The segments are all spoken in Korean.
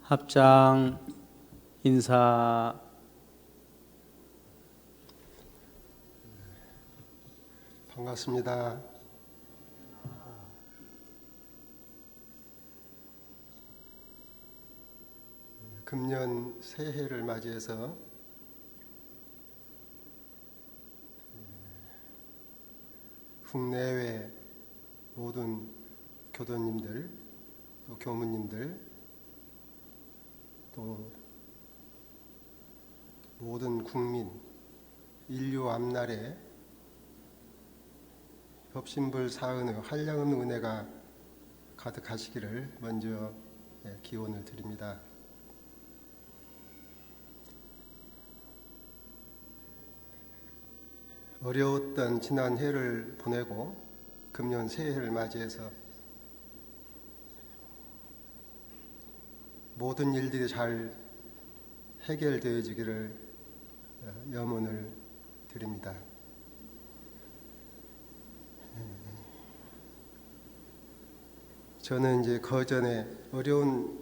합장 인사. 반갑습니다. 금년 새해를 맞이해서 국내외 모든 교도님들, 또 교무님들, 또 모든 국민, 인류 앞날에 법신불 사은의 한량없는 은혜가 가득하시기를 먼저 기원을 드립니다. 어려웠던 지난 해를 보내고 금년 새해를 맞이해서 모든 일들이 잘 해결되어지기를 염원을 드립니다. 저는 이제 그전에 어려운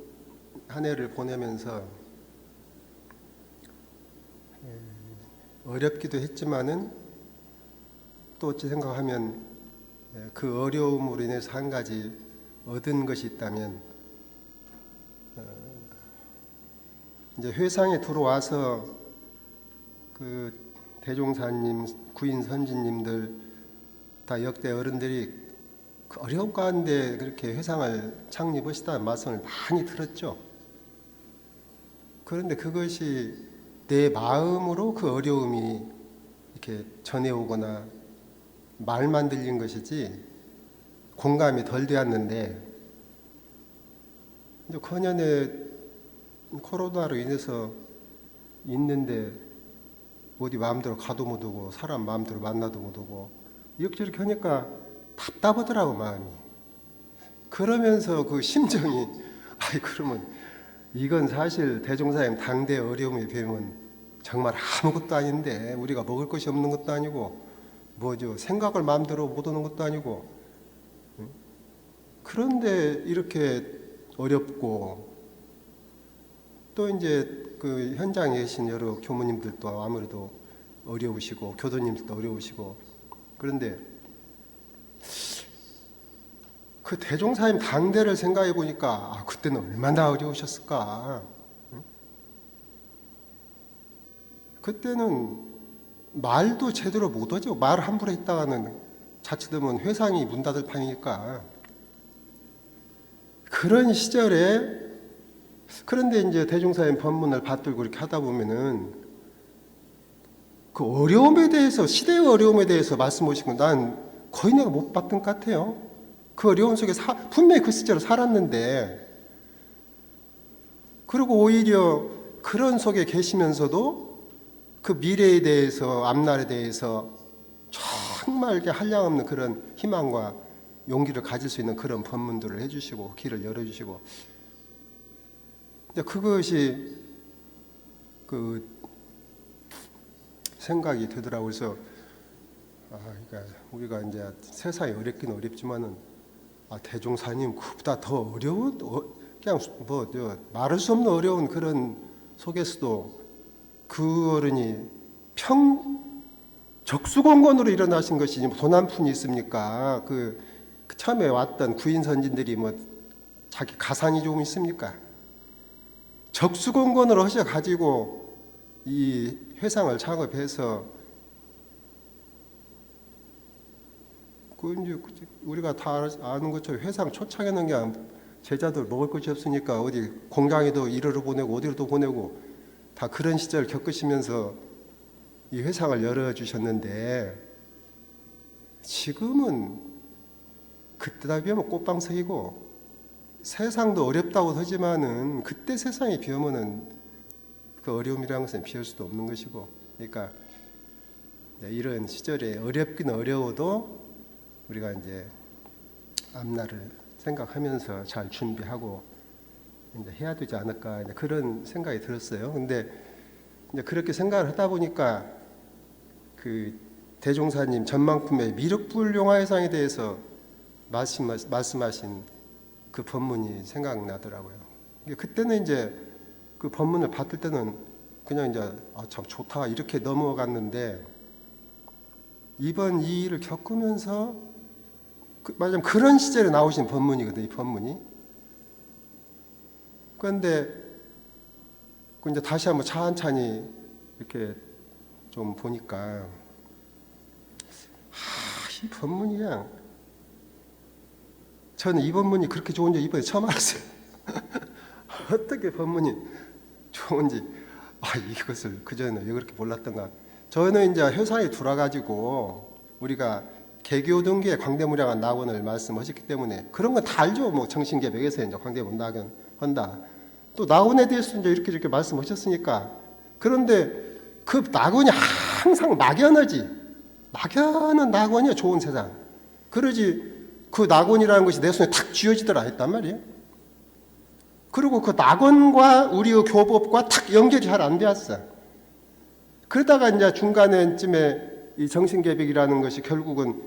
한 해를 보내면서 어렵기도 했지만은 또 어찌 생각하면 그 어려움으로 인해서 한 가지 얻은 것이 있다면 이제 회상에 들어와서 그 대종사님, 구인 선지님들 다 역대 어른들이 그 어려움 가운데 그렇게 회상을 창립하시다는 말씀을 많이 들었죠. 그런데 그것이 내 마음으로 그 어려움이 이렇게 전해오거나 말만 들린 것이지 공감이 덜 되었는데, 이제 그년에 코로나로 인해서 있는데 어디 마음대로 가도 못 오고 사람 마음대로 만나도 못 오고 이렇게 하니까 답답하더라고 마음이. 그러면서 그 심정이 그러면 이건 사실 대종사님 당대 어려움에 비하면 정말 아무것도 아닌데, 우리가 먹을 것이 없는 것도 아니고 뭐죠, 생각을 마음대로 못 오는 것도 아니고, 그런데 이렇게 어렵고, 또 이제 그 현장에 계신 여러 교무님들도 아무래도 어려우시고 교도님들도 어려우시고, 그런데 그 대종사님 당대를 생각해 보니까 그때는 얼마나 어려우셨을까. 그때는 말도 제대로 못하죠. 말 함부로 했다가는 자칫하면 회상이 문 닫을 판이니까. 그런 시절에, 그런데 이제 대종사님 법문을 받들고 이렇게 하다 보면은 그 어려움에 대해서, 시대의 어려움에 대해서 말씀하신 건 난 거의 내가 못 봤던 것 같아요. 그 어려움 속에 분명히 그 시절을 살았는데, 그리고 오히려 그런 속에 계시면서도 그 미래에 대해서, 앞날에 대해서 정말 이렇게 한량없는 그런 희망과 용기를 가질 수 있는 그런 법문들을 해주시고 길을 열어주시고, 그것이 그 생각이 되더라고요. 그래서 그러니까 우리가 이제 세상이 어렵긴 어렵지만은 대종사님 그보다 더 어려운, 그냥 말할 수 없는 어려운 그런 속에서도 그 어른이 적수공건으로 일어나신 것이 돈 한 푼이 있습니까? 그 처음에 왔던 구인 선진들이 뭐 자기 가산이 좀 있습니까? 적수공건으로 하셔 가지고 이 회상을 창업해서, 우리가 다 아는 것처럼 회상 초창에는 그냥 제자들 먹을 것이 없으니까 어디 공장에도 일하러 보내고 어디로도 보내고 다 그런 시절 겪으시면서 이 회상을 열어주셨는데, 지금은 그때다 비하면 꽃방석이고, 세상도 어렵다고 하지만은 그때 세상에 비하면은 그 어려움이라는 것은 비할 수도 없는 것이고, 그러니까 이런 시절에 어렵긴 어려워도 우리가 이제 앞날을 생각하면서 잘 준비하고 이제 해야 되지 않을까, 이제 그런 생각이 들었어요. 근데 이제 그렇게 생각을 하다 보니까 그 대종사님 전망품의 미륵불용화회상에 대해서 말씀하신 그 법문이 생각나더라고요. 그때는 이제 그 법문을 받을 때는 그냥 이제 참 좋다 이렇게 넘어갔는데 이번 이 일을 겪으면서 말하자면 그런 시절에 나오신 법문이거든요. 이 법문이. 그런데 그 이제 다시 한번 찬찬히 이렇게 좀 보니까 이 법문이 그냥 저는 이 법문이 그렇게 좋은지 이번에 처음 알았어요. 어떻게 법문이 좋은지 이것을 그전에 왜 그렇게 몰랐던가. 저는 이제 회사에 들어가지고 우리가 개교등기에 광대무량한 낙원을 말씀하셨기 때문에 그런 건 다 알죠. 뭐 정신개벽에서 이제 광대무량 낙원 한다. 또 낙원에 대해서 이제 이렇게 말씀하셨으니까. 그런데 그 낙원이 항상 막연하지. 막연한 낙원이야 좋은 세상. 그러지 그 낙원이라는 것이 내 손에 탁 쥐어지더라 했단 말이에요. 그리고 그 낙원과 우리의 교법과 탁 연결이 잘 안 되었어. 그러다가 이제 중간에쯤에 이 정신개벽이라는 것이 결국은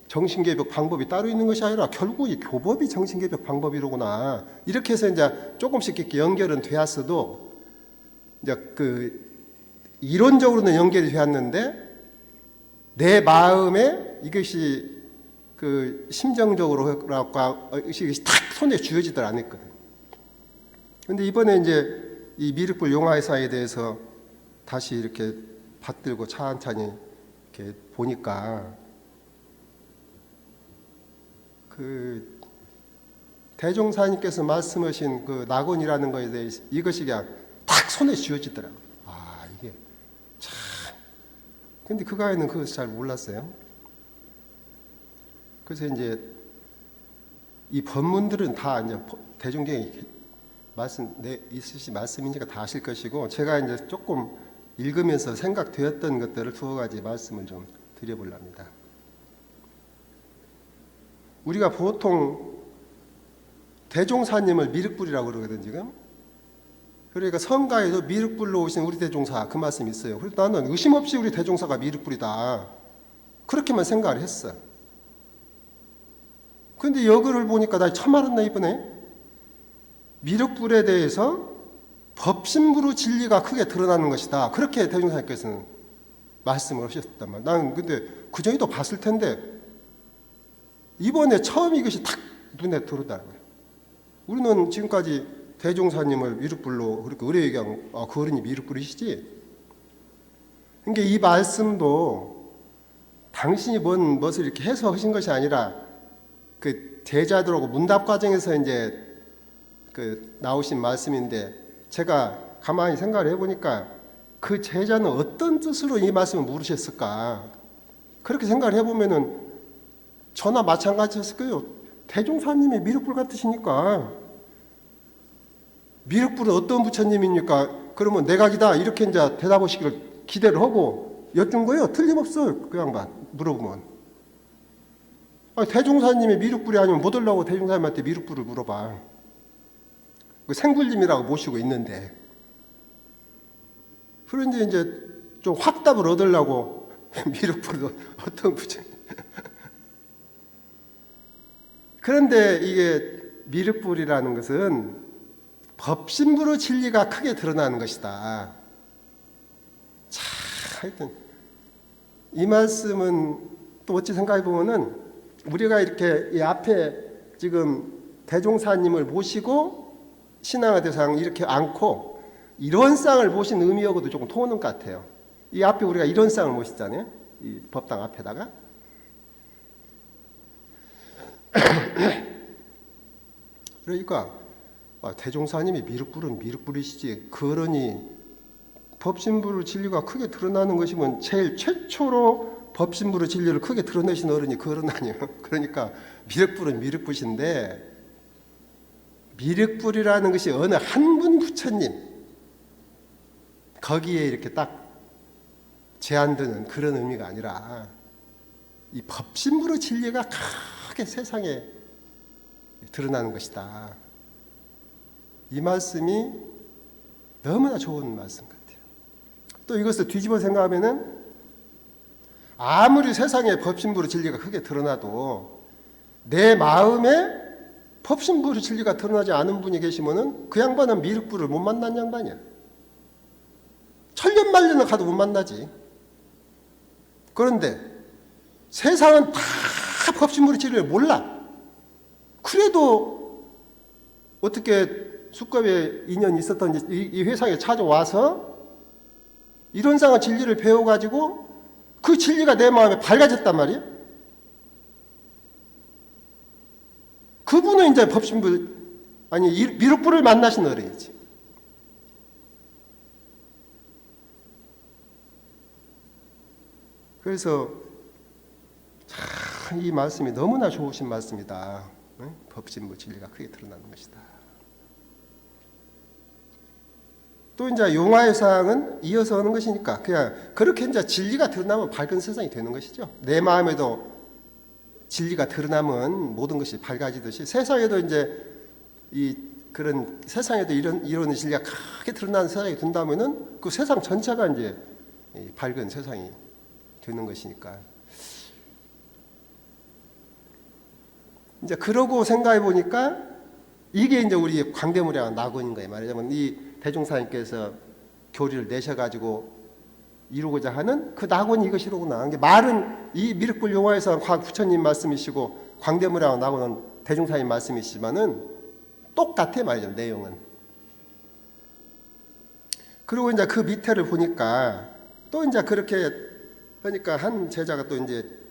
정신개벽 방법이 따로 있는 것이 아니라 결국 이 교법이 정신개벽 방법이로구나. 이렇게 해서 이제 조금씩 이렇게 연결은 되었어도 이제 그 이론적으로는 연결이 되었는데 내 마음에 이것이 그 심정적으로라고 이것이 탁 손에 쥐어지들 않았거든. 근데 이번에 이제 이 미륵불 용화회사에 대해서 다시 이렇게 받들고 찬찬히 이렇게 보니까 그 대종사님께서 말씀하신 그 낙원이라는 것에 대해서 이것이 그냥 탁 손에 쥐어지더라고요. 이게 참. 근데 그 가에는 그것을 잘 몰랐어요. 그래서 이제 이 법문들은 다 이제 대종경에 있으신 말씀이니까 다 아실 것이고 제가 이제 조금 읽으면서 생각되었던 것들을 두어 가지 말씀을 좀 드려보려 합니다. 우리가 보통 대종사님을 미륵불이라고 그러거든 지금. 그러니까 성가에도 미륵불로 오신 우리 대종사 그 말씀이 있어요. 그래서 나는 의심 없이 우리 대종사가 미륵불이다 그렇게만 생각을 했어. 근데 여기를 보니까 나 처음 알았네 이번에. 미륵불에 대해서 법신부로 진리가 크게 드러나는 것이다. 그렇게 대종사님께서는 말씀을 하셨단 말이야. 나는 근데 그전에도 봤을 텐데 이번에 처음 이것이 탁 눈에 들어오더라고요. 우리는 지금까지 대종사님을 미륵불로 그렇게 의뢰얘기하면 그 어른이 미륵불이시지. 그러니까 이 말씀도 당신이 무엇을 이렇게 해석하신 것이 아니라 그 제자들하고 문답 과정에서 이제 그 나오신 말씀인데 제가 가만히 생각을 해보니까 그 제자는 어떤 뜻으로 이 말씀을 물으셨을까 그렇게 생각을 해보면은 저나 마찬가지였을 거예요. 대종사님이 미륵불 같으시니까 미륵불은 어떤 부처님입니까? 그러면 내각이다 이렇게 이제 대답하시기를 기대를 하고 여쭌 거예요. 틀림없어요. 그 양반 물어보면. 대종사님이 미륵불이 아니면 못 올라오고 대종사님한테 미륵불을 물어봐. 생불님이라고 모시고 있는데. 그런데 이제 좀 확답을 얻으려고 미륵불도 어떤 부처님. 그런데 이게 미륵불이라는 것은 법신부로 진리가 크게 드러나는 것이다. 자, 하여튼 이 말씀은 또 어찌 생각해 보면은 우리가 이렇게 이 앞에 지금 대종사님을 모시고 신앙의 대상 이렇게 안고 이런 쌍을 모신 의미하고도 조금 통하는 것 같아요. 이 앞에 우리가 이런 쌍을 모시잖아요. 이 법당 앞에다가. 그러니까 대종사님이 미륵불은 미륵불이시지 그러니 법신부로 진리가 크게 드러나는 것이면 제일 최초로 법신부로 진리를 크게 드러내신 어른이 그 어른 아니에요. 그러니까 미륵불은 미륵불인데 미륵불이라는 것이 어느 한 분 부처님 거기에 이렇게 딱 제한되는 그런 의미가 아니라 이 법신부로 진리가 크게 세상에 드러나는 것이다. 이 말씀이 너무나 좋은 말씀 같아요. 또 이것을 뒤집어 생각하면은 아무리 세상에 법신부로 진리가 크게 드러나도 내 마음에 법신불의 진리가 드러나지 않은 분이 계시면은 그 양반은 미륵불을 못 만난 양반이야. 천년만년을 가도 못 만나지. 그런데 세상은 다 법신불의 진리를 몰라. 그래도 어떻게 숙겁에 인연이 있었던 이 회상에 찾아와서 이론상의 진리를 배워가지고 그 진리가 내 마음에 밝아졌단 말이야. 그분은 이제 법신불 아니 미륵불을 만나신 어른이지. 그래서 참 이 말씀이 너무나 좋으신 말씀이다. 응? 법신불 진리가 크게 드러나는 것이다. 또 이제 용화회상은 이어서 하는 것이니까 그냥 그렇게 이제 진리가 드러나면 밝은 세상이 되는 것이죠. 내 마음에도 진리가 드러나면 모든 것이 밝아지듯이 세상에도 이제 그런 세상에도 이런 진리가 크게 드러나는 세상이 된다면은 그 세상 전체가 이제 밝은 세상이 되는 것이니까. 이제 그러고 생각해 보니까 이게 이제 우리 광대무량 낙원인 거예요. 말하자면 이 대종사님께서 교리를 내셔가지고 이루고자 하는 그 낙원이 이것이로구나. 말은 이 미륵불 용화에서 부처님 말씀이시고 광대무량 낙원은 대종사님 말씀이시지만은 똑같아 말이죠. 내용은. 그리고 이제 그 밑에를 보니까 또 이제 그렇게 하니까 한 제자가 또 이제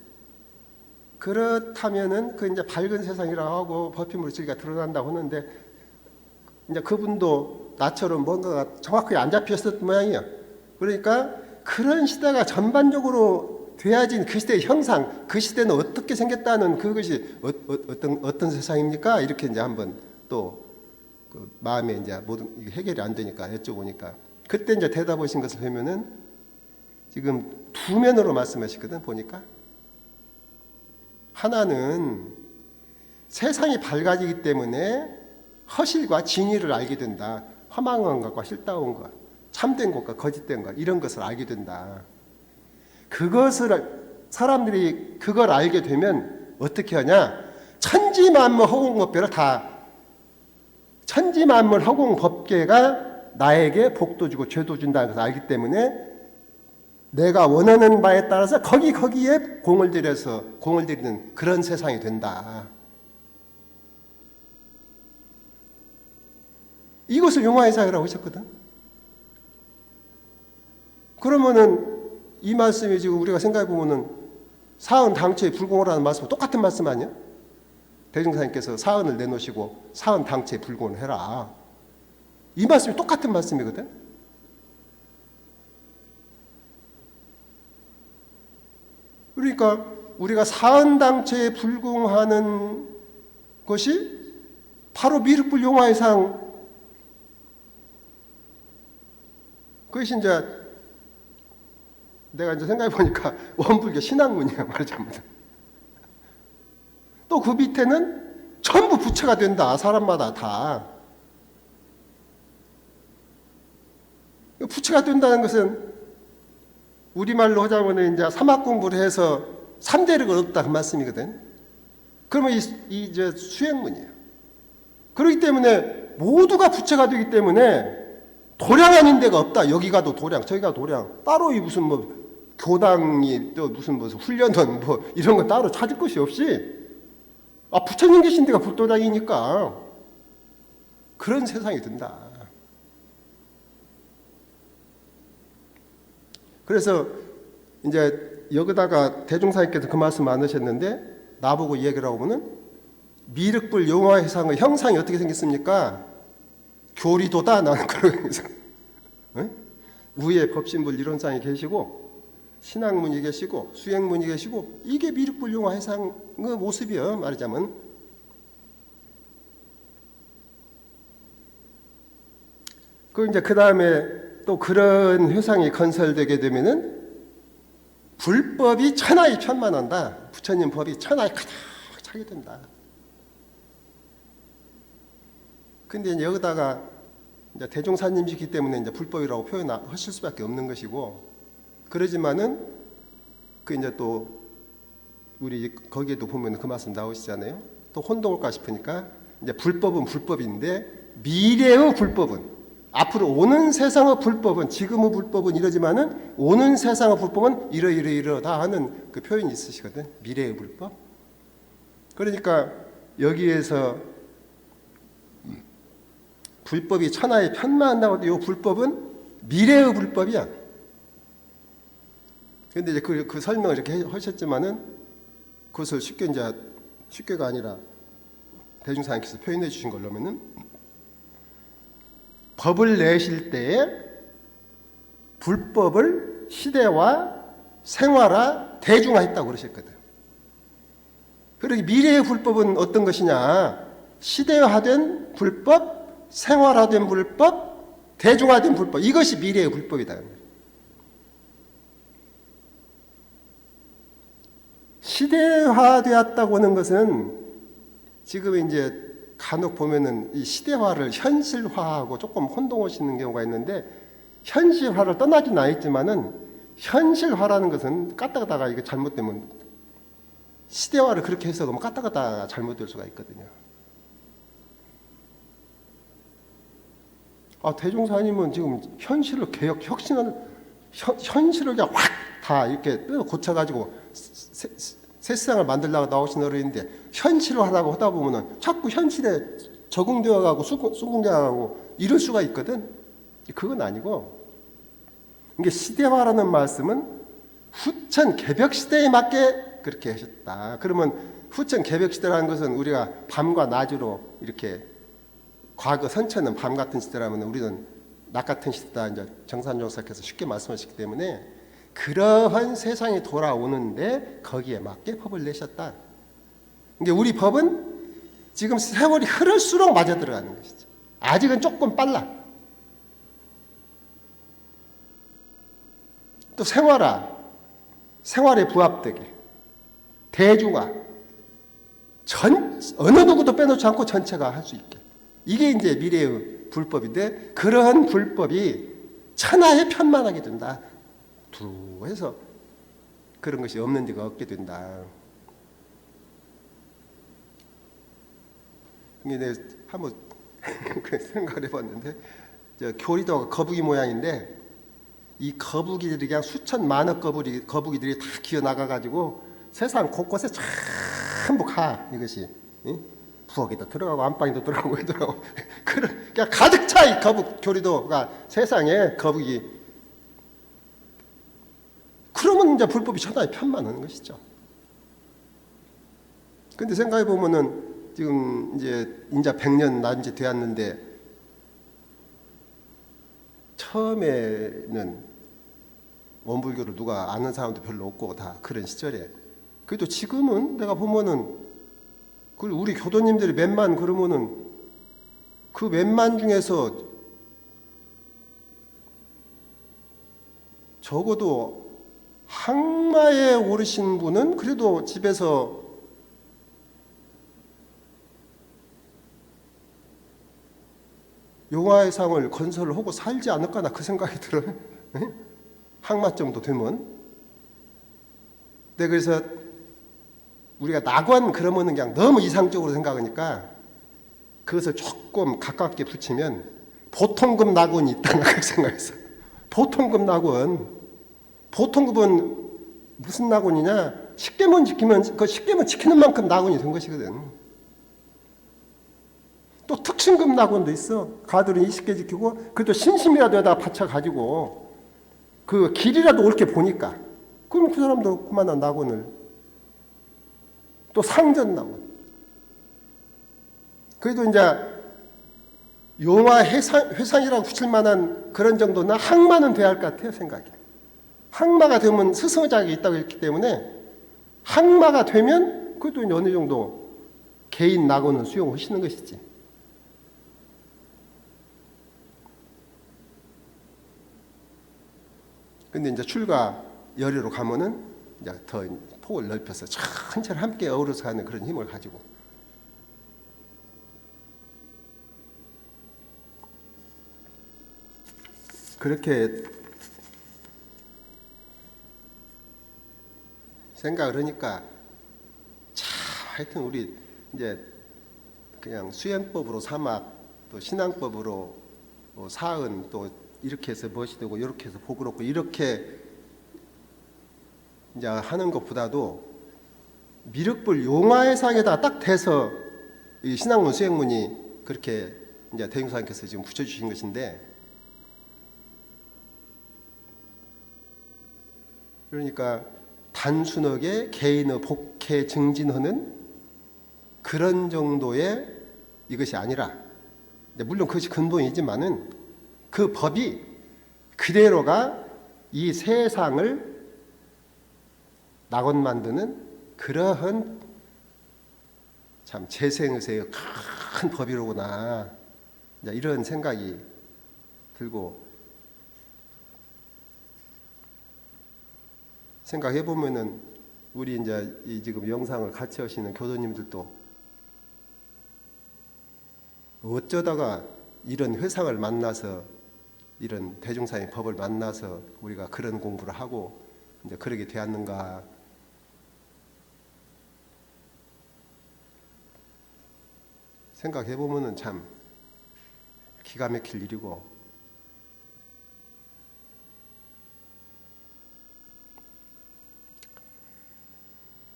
그렇다면은 그 이제 밝은 세상이라고 하고 법신불의 진리가 드러난다고 하는데 이제 그분도 나처럼 뭔가가 정확하게 안 잡혔을 모양이에요. 그러니까 그런 시대가 전반적으로 돼야지 그 시대의 형상, 그 시대는 어떻게 생겼다는 그것이 어떤 세상입니까? 이렇게 이제 한번 또 그 마음에 이제 모든 해결이 안 되니까 여쭤보니까 그때 이제 대답하신 것을 보면은 지금 두 면으로 말씀하시거든 보니까. 하나는 세상이 밝아지기 때문에 허실과 진리를 알게 된다. 허망한 것과 실다운 것, 참된 것과 거짓된 것 이런 것을 알게 된다. 그것을 사람들이 그걸 알게 되면 어떻게 하냐? 천지만물 허공법계를 다 천지만물 허공법계가 나에게 복도 주고 죄도 준다는 것을 알기 때문에 내가 원하는 바에 따라서 거기에 공을 들이는 그런 세상이 된다. 이것을 용화회상이라고 하셨거든. 그러면은 이 말씀이 지금 우리가 생각해 보면은 사은 당초에 불공하라는 말씀과 똑같은 말씀 아니야? 대종사님께서 사은을 내놓으시고 사은 당초에 불공을 해라. 이 말씀이 똑같은 말씀이거든. 그러니까 우리가 사은당체에 불공하는 것이 바로 미륵불 용화회상, 그것이 이제 내가 이제 생각해 보니까 원불교 신학문이야 말하자면. 또 그 밑에는 전부 부처가 된다. 사람마다 다. 부처가 된다는 것은 우리말로 하자면 이제 사막 공부를 해서 3대를 얻었다 그 말씀이거든. 그러면 이제 수행문이에요. 그렇기 때문에 모두가 부처가 되기 때문에 도량 아닌 데가 없다. 여기 가도 도량, 저기 가도 도량. 따로 이 무슨 뭐 교당이 또 무슨 훈련원 뭐 이런 거 따로 찾을 것이 없이 부처님 계신 데가 불도량이니까 그런 세상이 된다. 그래서 이제 여기다가 대종사님께서 그 말씀 안 하셨는데 나보고 얘기를 하고는 미륵불 용화회상의 형상이 어떻게 생겼습니까? 교리도다. 나는 그러면서 위에 법신불 이론상이 계시고 신학문이 계시고 수행문이 계시고 이게 미륵불 용화회상의 모습이에요. 말하자면. 그 다음에 또 그런 회상이 건설되게 되면은 불법이 천하에 편만한다. 부처님 법이 천하에 가득 차게 된다. 근데 이제 여기다가 이제 대종사님이시기 때문에 이제 불법이라고 표현하실 수밖에 없는 것이고, 그러지만은 그 이제 또 우리 거기에도 보면 그 말씀 나오시잖아요. 또 혼동할까 싶으니까 이제 불법은 불법인데 미래의 불법은 앞으로 오는 세상의 불법은 지금의 불법은 이러지만은 오는 세상의 불법은 이러이러이러다 하는 그 표현이 있으시거든. 미래의 불법. 그러니까 여기에서 불법이 천하에 편만한다고 해도 이 불법은 미래의 불법이야. 그런데 이제 그 설명을 이렇게 하셨지만은 그것을 쉽게가 아니라 대중사님께서 표현해 주신 걸로면은 법을 내실 때에 불법을 시대화, 생활화, 대중화했다고 그러셨거든. 그러기 미래의 불법은 어떤 것이냐? 시대화된 불법, 생활화된 불법, 대중화된 불법. 이것이 미래의 불법이다. 시대화되었다고 하는 것은 지금 이제 간혹 보면은 이 시대화를 현실화하고 조금 혼동하시는 경우가 있는데 현실화를 떠나진 않았지만은 현실화라는 것은 까딱하다가 이게 잘못되면 시대화를 그렇게 해석하면 까딱하다가 잘못될 수가 있거든요. 대종사님은 지금 현실을 개혁, 혁신하는 현실을 그냥 확 다 이렇게 고쳐가지고 세상을 만들려고 나오신 어른인데 현실화라고 하다 보면은 자꾸 현실에 적응되어가고 수긍되어가고 이럴 수가 있거든. 그건 아니고 이게 시대화라는 말씀은 후천 개벽 시대에 맞게 그렇게 하셨다. 그러면 후천 개벽 시대라는 것은 우리가 밤과 낮으로 이렇게 과거 선천은 밤 같은 시대라면 우리는 낮 같은 시대다. 이제 정산조사께서 쉽게 말씀하시기 때문에 그러한 세상이 돌아오는데 거기에 맞게 법을 내셨다. 이게 우리 법은 지금 세월이 흐를수록 맞아 들어가는 것이죠. 아직은 조금 빨라. 또 생활에 부합되게 대중화, 어느 누구도 빼놓지 않고 전체가 할 수 있게. 이게 이제 미래의 불법인데 그러한 불법이 천하에 편만하게 된다. 두루 해서 그런 것이 없는 데가 없게 된다. 이게 내가 한번 생각을 해봤는데 교리도가 거북이 모양인데 이 거북이들이 그냥 수천 만억 거북이들이 다 기어 나가가지고 세상 곳곳에 전부 가 이것이 부엌에도 들어가고 안방에도 들어가고 왜 들어가고 그냥 가득 차 이 교리도가 세상에 거북이. 그러면 이제 불법이 천하에 편만하는 것이죠. 근데 생각해 보면은 지금 이제 100년 난지 되었는데 처음에는 원불교를 누가 아는 사람도 별로 없고 다 그런 시절에 그래도 지금은 내가 보면은 우리 교도님들이 몇만 그러면은 그 몇만 중에서 적어도 항마에 오르신 분은 그래도 집에서 용화의 상을 건설을 하고 살지 않을까 나 그 생각이 들어요. 항마 정도 되면. 네, 그래서 우리가 낙원 그러면은 그냥 너무 이상적으로 생각하니까 그것을 조금 가깝게 붙이면 보통급 낙원이 있다는 그 생각했어요. 보통급 낙원. 보통급은 무슨 낙원이냐? 십계문 지키면 그 십계문 지키는 만큼 낙원이 된 것이거든. 또 특신급 낙원도 있어. 가들은 20개 지키고 그래도 신심이라도 여기다 바쳐가지고 그 길이라도 옳게 보니까 그럼 그 사람도 그만한 낙원을 또 상전 낙원. 그래도 이제 용화 회상이라고 붙일 만한 그런 정도나 항마는 돼야 할 것 같아요 생각이. 항마가 되면 스승의자격이 있다고 했기 때문에 항마가 되면 그래도 이제 어느 정도 개인 낙원은 수용하시는 것이지. 근데 이제 출가 열애로 가면은 이제 더 폭을 넓혀서 천천히 함께 어우러서 가는 그런 힘을 가지고 그렇게 생각을 하니까 참 하여튼 우리 이제 그냥 수행법으로 사막, 또 신앙법으로 사은, 또 이렇게 해서 멋이 되고 이렇게 해서 복을 얻고 이렇게 이제 하는 것보다도 미륵불 용화의상에다 딱 대서 이 신학문 수행문이 그렇게 이제 대중사님께서 지금 붙여주신 것인데, 그러니까 단순하게 개인의 복해 증진하는 그런 정도의 이것이 아니라, 물론 그것이 근본이지만은 그 법이 그대로가 이 세상을 낙원 만드는 그러한 참 재생의세의 큰 법이로구나, 이런 생각이 들고, 생각해 보면은 우리 이제 이 지금 영상을 같이 하시는 교도님들도 어쩌다가 이런 회상을 만나서, 이런 대종사의 법을 만나서 우리가 그런 공부를 하고 이제 그러게 되었는가. 생각해 보면은 참 기가 막힐 일이고,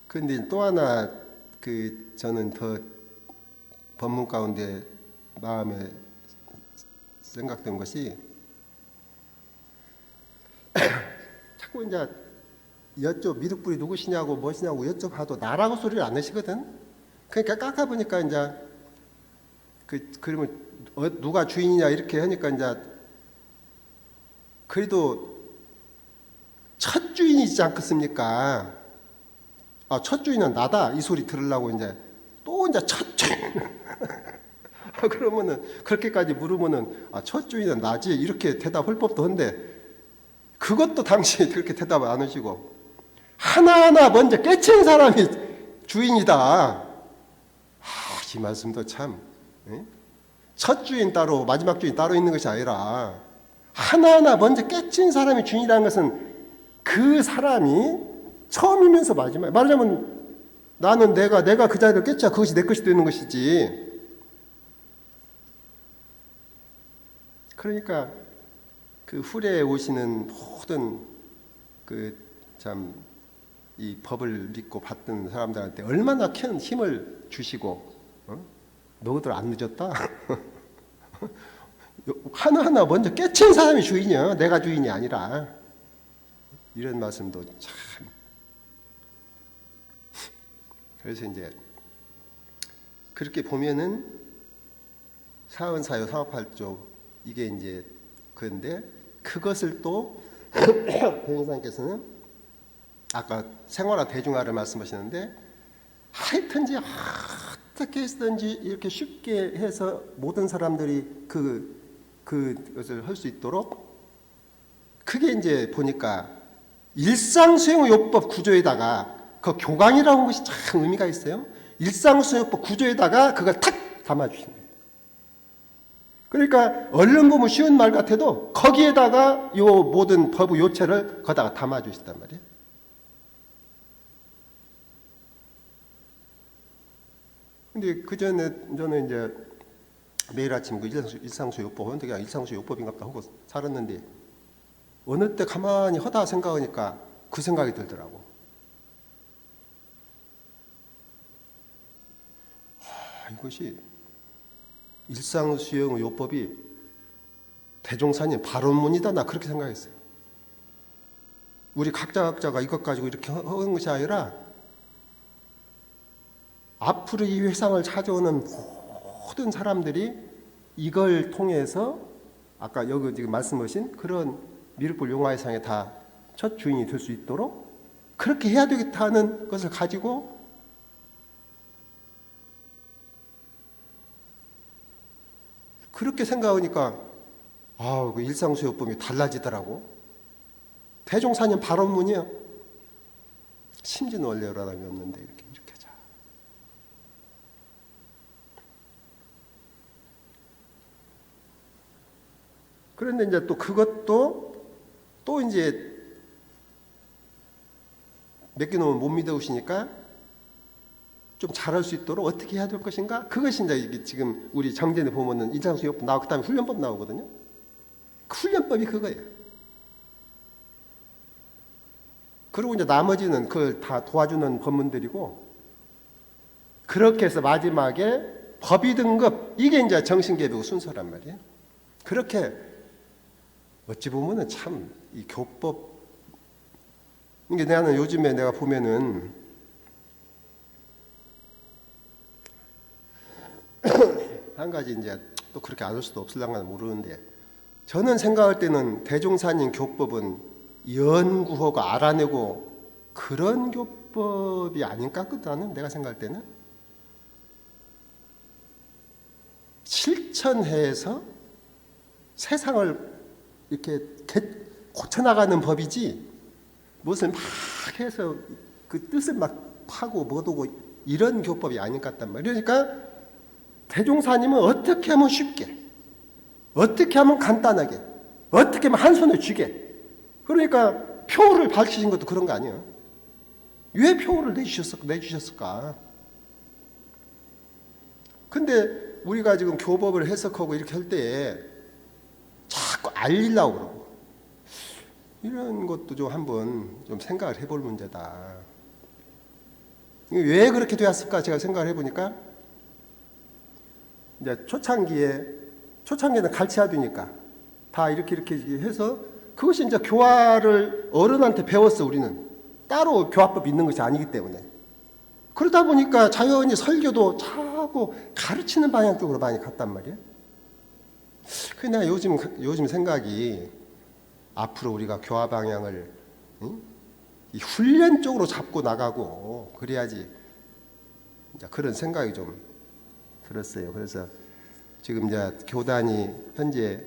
근데 또 하나 저는 더 법문 가운데 마음에 생각된 것이, 자꾸 이제 미륵불이 누구시냐고 무엇이냐고 여쭤봐도 나라고 소리를 안 내시거든. 그러니까 깎아보니까 이제 그러면 누가 주인이냐 이렇게 하니까 이제 그래도 첫 주인이지 않겠습니까? 첫 주인은 나다 이 소리 들으려고 이제 또 이제 첫 주인 그러면은 그렇게까지 물으면은 첫 주인은 나지 이렇게 대답할 법도 한데, 그것도 당시 그렇게 대답을 안 하시고 하나하나 먼저 깨친 사람이 주인이다. 이 말씀도 참, 첫 주인 따로 마지막 주인 따로 있는 것이 아니라 하나하나 먼저 깨친 사람이 주인이라는 것은 그 사람이 처음이면서 마지막, 말하자면 나는 내가 그 자리를 깼자 그것이 내 것이 되는 것이지. 그러니까 그 후래에 오시는 모든 이 법을 믿고 받던 사람들한테 얼마나 큰 힘을 주시고, 너희들 안 늦었다. 하나하나 먼저 깨친 사람이 주인이야, 내가 주인이 아니라. 이런 말씀도 참. 그래서 이제 그렇게 보면은 사은사요 사업팔조 이게 이제 그런데, 그것을 또 대행사님께서는 아까 생활화 대중화를 말씀하시는데, 하여튼지 어떻게 해서든지 이렇게 쉽게 해서 모든 사람들이 그것을 할 수 있도록, 그게 이제 보니까 일상수행요법 구조에다가 그 교강이라고 하는 것이 참 의미가 있어요. 일상수행요법 구조에다가 그걸 탁 담아주신 거예요. 그러니까 얼른 보면 쉬운 말 같아도 거기에다가 요 모든 법의 요체를 거다가 담아주시단 말이에요. 근데 그 전에 저는 이제 매일 아침 그 일상수요법 하는데 그냥 일상수요법인가 보다 하고 살았는데, 어느 때 가만히 하다 생각하니까 그 생각이 들더라고. 이것이 일상수용 요법이 대종사님 발언문이다, 나 그렇게 생각했어요. 우리 각자가 이것 가지고 이렇게 하는 것이 아니라 앞으로 이 회상을 찾아오는 모든 사람들이 이걸 통해서 아까 여기 지금 말씀하신 그런 미륵불 용화의상에 다 첫 주인이 될 수 있도록 그렇게 해야 되겠다는 것을 가지고 그렇게 생각하니까 그 일상수요법이 달라지더라고. 대종사님 발언문이요. 심진원래라람이 없는데 이렇게 하자. 그런데 이제 또 그것도 또 이제 몇 개 놓으면 못 믿어오시니까 좀 잘할 수 있도록 어떻게 해야 될 것인가? 그것이 이제 이게 지금 우리 정전에 보면은 인사소유법 나오고 그다음에 훈련법 나오거든요. 그 훈련법이 그거예요. 그리고 이제 나머지는 그걸 다 도와주는 법문들이고, 그렇게 해서 마지막에 법의 등급, 이게 이제 정신개벽 순서란 말이에요. 그렇게 어찌 보면은 참 이 교법, 이게 나는 요즘에 내가 보면은 한 가지 이제 또 그렇게 안 할 수도 없을랑가는 모르는데, 저는 생각할 때는 대종사님 교법은 연구하고 알아내고 그런 교법이 아닌가 거든. 내가 생각할 때는 실천해서 세상을 이렇게 고쳐나가는 법이지, 무슨 막 해서 그 뜻을 막 파고 못오고 이런 교법이 아닌 것 같단 말이에요. 그러니까 대종사님은 어떻게 하면 쉽게, 어떻게 하면 간단하게, 어떻게 하면 한 손에 쥐게, 그러니까 표를 밝히신 것도 그런 거 아니에요. 왜 표를 내주셨을까? 근데 우리가 지금 교법을 해석하고 이렇게 할 때에 자꾸 알리려고 그러고, 이런 것도 좀 한번 좀 생각을 해볼 문제다. 왜 그렇게 되었을까 제가 생각을 해보니까, 이제 초창기에는 가르쳐야 되니까 다 이렇게 해서, 그것이 이제 교화를 어른한테 배웠어. 우리는 따로 교화법 있는 것이 아니기 때문에. 그러다 보니까 자연히 설교도 자꾸 가르치는 방향 쪽으로 많이 갔단 말이에요. 그냥 요즘 생각이, 앞으로 우리가 교화 방향을 이 훈련 쪽으로 잡고 나가고 그래야지, 이제 그런 생각이 좀 들었어요. 그래서 지금 이제 교단이 현재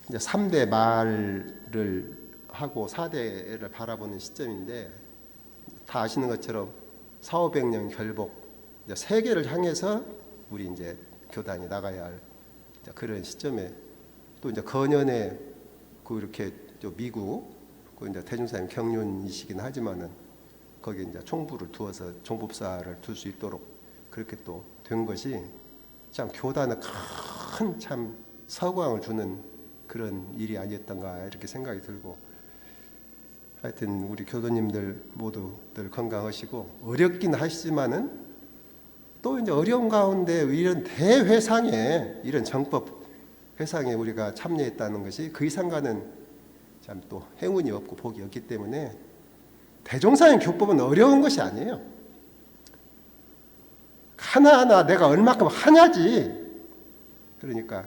이제 3대 말을 하고 4대를 바라보는 시점인데, 다 아시는 것처럼 4,500년 결복, 이제 세계를 향해서 우리 이제 교단이 나가야 할 그런 시점에, 또 이제 거년에 그 이렇게 미국 그 이제 대종사님 경륜이시긴 하지만은 거기 이제 총부를 두어서 종법사를 둘 수 있도록 그렇게 또 된 것이, 참 교단에 큰 참 서광을 주는 그런 일이 아니었던가 이렇게 생각이 들고, 하여튼 우리 교도님들 모두 늘 건강하시고, 어렵긴 하시지만은 또 이제 어려운 가운데 이런 대회상에, 이런 정법 회상에 우리가 참여했다는 것이 그 이상과는 참 또 행운이 없고 복이 없기 때문에, 대종사님 교법은 어려운 것이 아니에요. 하나하나 내가 얼마큼 하냐지. 그러니까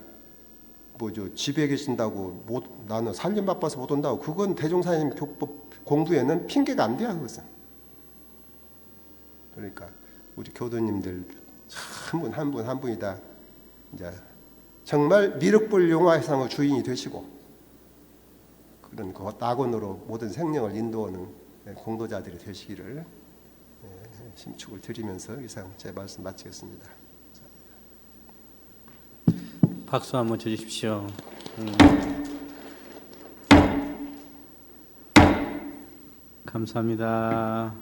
뭐죠, 집에 계신다고 나는 살림 바빠서 못 온다고, 그건 대종사님 교법 공부에는 핑계가 안 돼요. 그것은. 그러니까 우리 교도님들 한 분 한 분 한 분이 다 이제 정말 미륵불 용화회상의 주인이 되시고, 그런 그 낙원으로 모든 생명을 인도하는 공도자들이 되시기를 심축을 드리면서 이상 제 말씀 마치겠습니다. 박수 한번 쳐주십시오. 감사합니다.